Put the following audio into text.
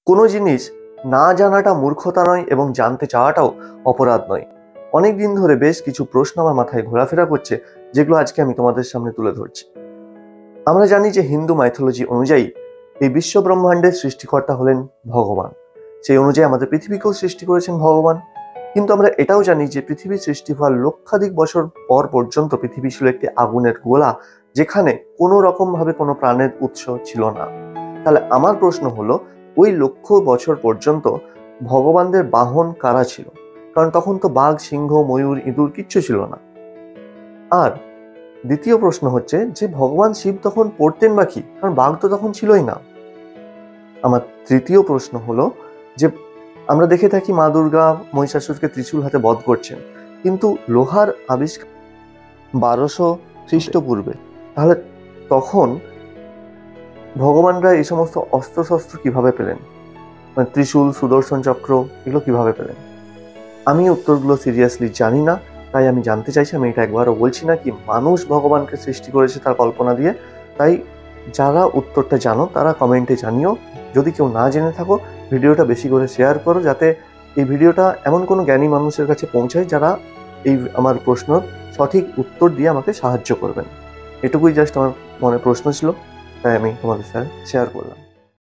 কোনো জিনিস না জানাটা মূর্খতা নয় এবং জানতে চাওয়াটাও অপরাধ নয়। অনেক দিন ধরে বেশ কিছু প্রশ্ন আমার মাথায় ঘোরাফেরা করছে, যেগুলো আজকে আমি তোমাদের সামনে তুলে ধরছি। আমরা জানি যে হিন্দু মাইথোলজি অনুযায়ী এই বিশ্ব ব্রহ্মাণ্ডের সৃষ্টিকর্তা হলেন ভগবান। সেই অনুযায়ী আমাদের পৃথিবীকেও সৃষ্টি করেছেন ভগবান। কিন্তু আমরা এটাও জানি যে পৃথিবী সৃষ্টি হওয়ার লক্ষাধিক বছর পর পর্যন্ত পৃথিবী ছিল একটি আগুনের গোলা, যেখানে কোনো রকম ভাবে কোনো প্রাণের উৎস ছিল না। তাহলে আমার প্রশ্ন হলো, ওই লক্ষ বছর পর্যন্ত ভগবানদের বাহন কারা ছিল? কারণ তখন তো বাঘ, সিংহ, ময়ূর, ইঁদুর কিচ্ছু ছিল না। আর দ্বিতীয় প্রশ্ন হচ্ছে যে ভগবান শিব তখন পড়তেন বা কি? কারণ বাঘ তো তখন ছিলই না। আমার তৃতীয় প্রশ্ন হলো যে আমরা দেখে থাকি মা দুর্গা মহিষাসুরকে ত্রিশূল হাতে বধ করছেন, কিন্তু লোহার আবিষ্কার 1200 খ্রিস্টপূর্বে। তাহলে তখন ভগবানরা এই সমস্ত অস্ত্রশস্ত্র কিভাবে পেলেন? মানে ত্রিশূল, সুদর্শন চক্র, এগুলো কিভাবে পেলেন? আমি উত্তরগুলো সিরিয়াসলি জানি না, তাই আমি জানতে চাইছি। আমি এটা একবারও বলছি না কি মানুষ ভগবানকে সৃষ্টি করেছে তার কল্পনা দিয়ে। তাই যারা উত্তরটা জানো তারা কমেন্টে জানিও। যদি কেউ না জেনে থাকো, ভিডিওটা বেশি করে শেয়ার করো, যাতে এই ভিডিওটা এমন কোনো জ্ঞানী মানুষের কাছে পৌঁছায় যারা এই আমার প্রশ্নর সঠিক উত্তর দিয়ে আমাকে সাহায্য করবেন। এটুকুই জাস্ট আমার মনে প্রশ্ন ছিল, তাই আমি তোমাদের সাথে শেয়ার করলাম।